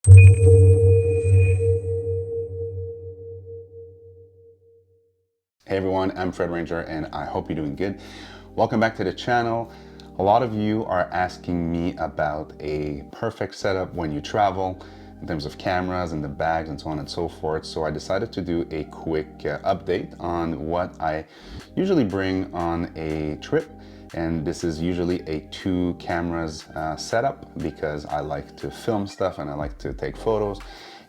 Hey everyone, I'm Fred Ranger and I hope you're doing good. Welcome back to the channel. A lot of you are asking me about a perfect setup when you travel in terms of cameras and the bags and so on and so forth. So I decided to do a quick update on what I usually bring on a trip. And this is usually a 2 cameras setup because I like to film stuff and I like to take photos.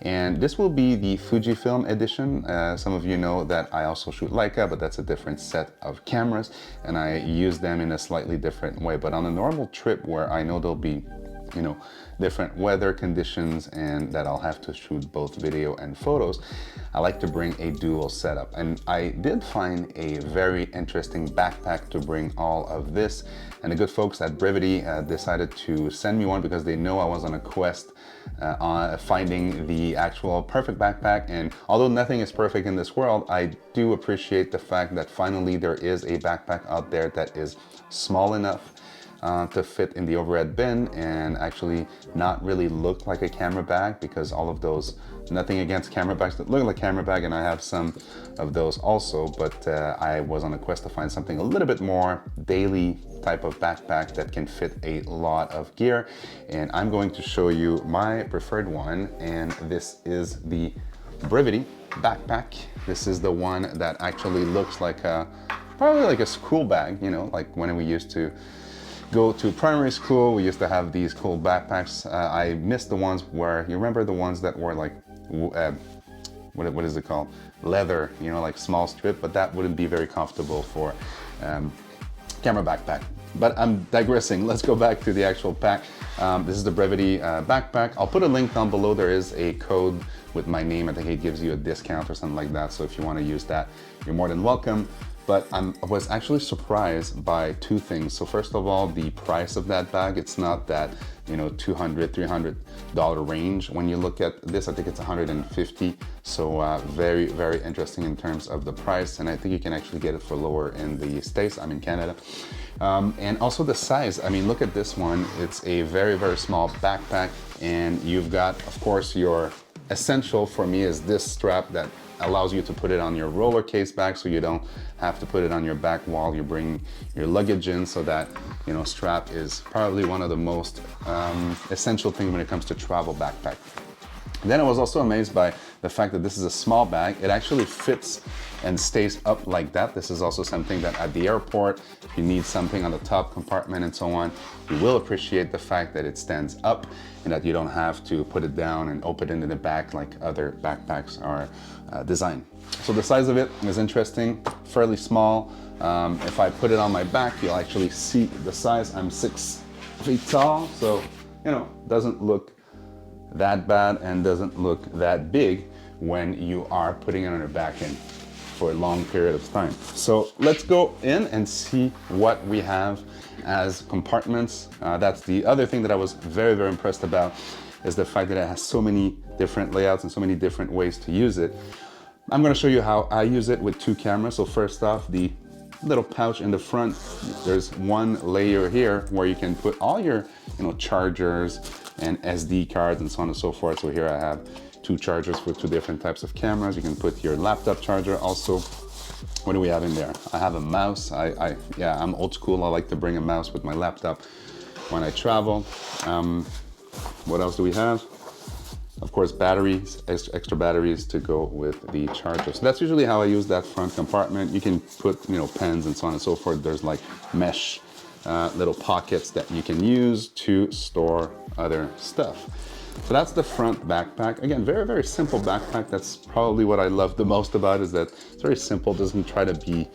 And this will be the Fujifilm edition. Some of you know that I also shoot Leica, but that's a different set of cameras and I use them in a slightly different way. But on a normal trip where I know there'll be, different weather conditions and that I'll have to shoot both video and photos, I like to bring a dual setup. And I did find a very interesting backpack to bring all of this. And the good folks at Brevity decided to send me one because they know I was on a quest on finding the actual perfect backpack. And although nothing is perfect in this world, I do appreciate the fact that finally there is a backpack out there that is small enough to fit in the overhead bin and actually not really look like a camera bag, because all of those, nothing against camera bags that look like a camera bag, and I have some of those also, but I was on a quest to find something a little bit more daily type of backpack that can fit a lot of gear. And I'm going to show you my preferred one, and this is the Brevity backpack. This is the one that actually looks like probably like a school bag, like when we used to go to primary school, we used to have these cool backpacks. I miss the ones where, you remember the ones that were like, what is it called? Leather, like small strip, but that wouldn't be very comfortable for camera backpack. But I'm digressing. Let's go back to the actual pack. This is the Brevity backpack. I'll put a link down below. There is a code with my name. I think it gives you a discount or something like that. So if you want to use that, you're more than welcome. But I was actually surprised by 2 things. So first of all, the price of that bag, it's not that, $200, $300 range. When you look at this, I think it's $150. So very, very interesting in terms of the price. And I think you can actually get it for lower in the States. I'm in Canada. And also the size. I mean, look at this one. It's a very, very small backpack. And you've got, of course, your essential for me is this strap that allows you to put it on your roller case bag, so you don't have to put it on your back while you bring your luggage in. So that, strap is probably one of the most essential things when it comes to travel backpack. Then I was also amazed by the fact that this is a small bag. It actually fits and stays up like that. This is also something that at the airport, if you need something on the top compartment and so on, you will appreciate the fact that it stands up and that you don't have to put it down and open it in the back like other backpacks are designed. So the size of it is interesting, fairly small. If I put it on my back, you'll actually see the size. I'm 6 feet tall, so, doesn't look that bad and doesn't look that big when you are putting it on your back end for a long period of time. So let's go in and see what we have as compartments. That's the other thing that I was very, very impressed about, is the fact that it has so many different layouts and so many different ways to use it. I'm going to show you how I use it with 2 cameras. So first off, the little pouch in the front, there's one layer here where you can put all your chargers and SD cards and so on and so forth. So here I have 2 chargers for 2 different types of cameras. You can put your laptop charger also. What do we have in there? I have a mouse. I'm old school. I like to bring a mouse with my laptop when I travel. What else do we have? Of course, batteries, extra batteries to go with the charger. So that's usually how I use that front compartment. You can put, pens and so on and so forth. There's like mesh little pockets that you can use to store other stuff. So that's the front backpack. Again, very, very simple backpack. That's probably what I love the most about it, is that it's very simple. It doesn't try to be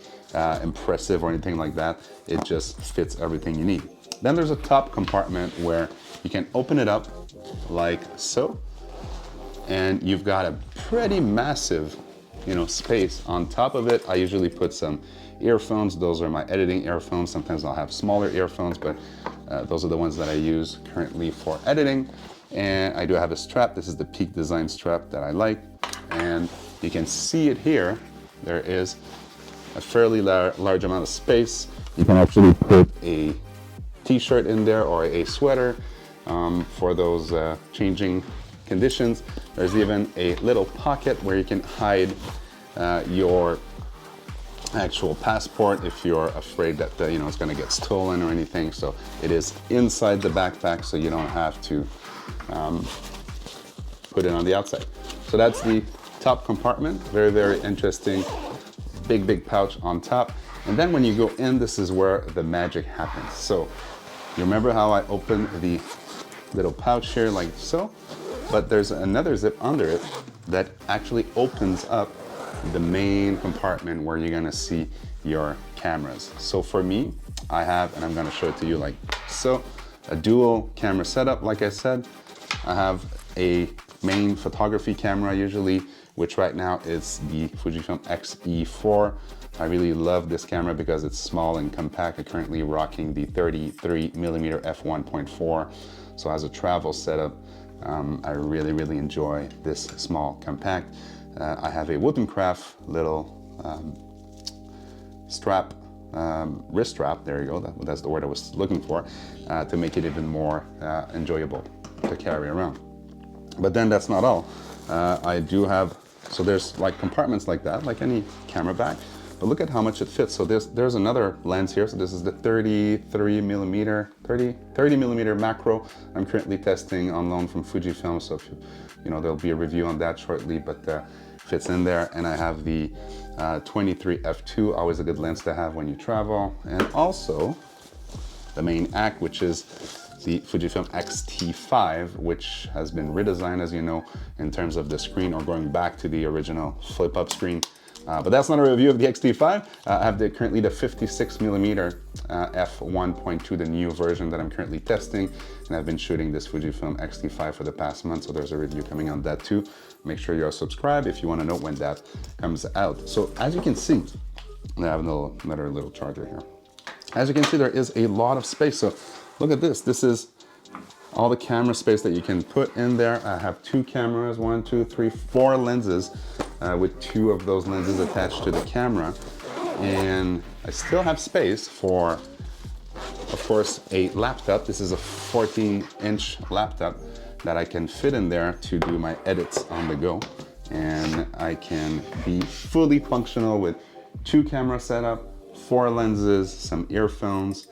impressive or anything like that. It just fits everything you need. Then there's a top compartment where you can open it up like so. And you've got a pretty massive, space. On top of it, I usually put some earphones. Those are my editing earphones. Sometimes I'll have smaller earphones, but those are the ones that I use currently for editing. And I do have a strap. This is the Peak Design strap that I like. And you can see it here. There is a fairly large amount of space. You can actually put a t-shirt in there or a sweater for those changing conditions. There's even a little pocket where you can hide your actual passport if you're afraid that it's going to get stolen or anything. So it is inside the backpack, so you don't have to put it on the outside. So that's the top compartment. Very, very interesting. Big pouch on top. And then when you go in, this is where the magic happens. So you remember how I opened the little pouch here like so? But there's another zip under it that actually opens up the main compartment where you're gonna see your cameras. So for me, I have, and I'm gonna show it to you like so, a dual camera setup. Like I said, I have a main photography camera usually, which right now is the Fujifilm X-E4. I really love this camera because it's small and compact. I'm currently rocking the 33mm f1.4. So as a travel setup, I really enjoy this small compact. I have a Woodencraft little strap, wrist strap, there you go, that's the word I was looking for, to make it even more enjoyable to carry around. But then that's not all. I do have, so there's like compartments like that, like any camera bag, but look at how much it fits. So there's another lens here. So this is the 30mm macro. I'm currently testing on loan from Fujifilm. So if there'll be a review on that shortly, but fits in there. And I have the 23 f2, always a good lens to have when you travel. And also the main act, which is the Fujifilm X-T5, which has been redesigned, as you know, in terms of the screen, or going back to the original flip-up screen. But that's not a review of the X-T5. I have currently the 56mm f1.2, the new version that I'm currently testing. And I've been shooting this Fujifilm X-T5 for the past month, so there's a review coming on that too. Make sure you're subscribed if you want to know when that comes out. So as you can see, I have another little charger here. As you can see, there is a lot of space. So look at this. This is all the camera space that you can put in there. I have 2 cameras, 1, 2, 3, 4 lenses, with 2 of those lenses attached to the camera. And I still have space for, of course, a laptop. This is a 14-inch laptop that I can fit in there to do my edits on the go. And I can be fully functional with 2 camera setup, 4 lenses, some earphones,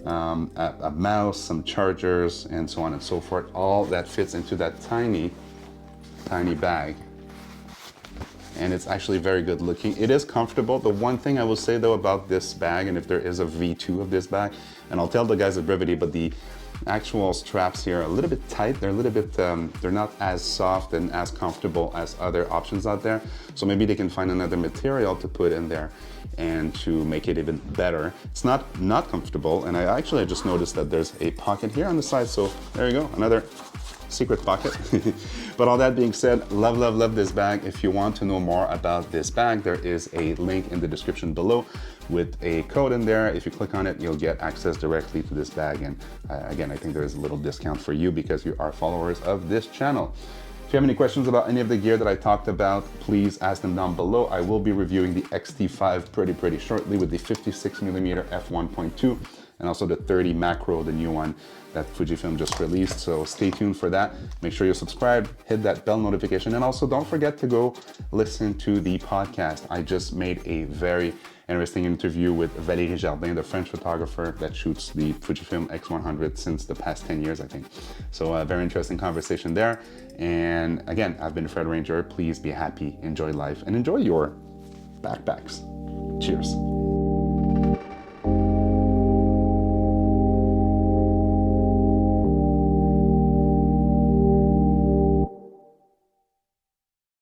a mouse, some chargers, and so on and so forth. All that fits into that tiny bag. And it's actually very good looking. It is comfortable. The one thing I will say though about this bag, and if there is a V2 of this bag, and I'll tell the guys at Brevity, but the actual straps here are a little bit tight. They're a little bit, they're not as soft and as comfortable as other options out there. So maybe they can find another material to put in there and to make it even better. It's not comfortable. And I just noticed that there's a pocket here on the side. So there you go, another secret pocket. But all that being said, love this bag. If you want to know more about this bag, there is a link in the description below with a code in there. If you click on it, you'll get access directly to this bag. And again, I think there is a little discount for you because you are followers of this channel. If you have any questions about any of the gear that I talked about, please ask them down below. I will be reviewing the X-T5 pretty shortly with the 56mm f1.2 and also the 30 macro, the new one that Fujifilm just released. So stay tuned for that. Make sure you subscribe, hit that bell notification, and also don't forget to go listen to the podcast. I just made a very interesting interview with Valérie Jardin, the French photographer that shoots the Fujifilm X100 since the past 10 years, I think. So a very interesting conversation there. And again, I've been Fred Ranger. Please be happy, enjoy life, and enjoy your backpacks. Cheers.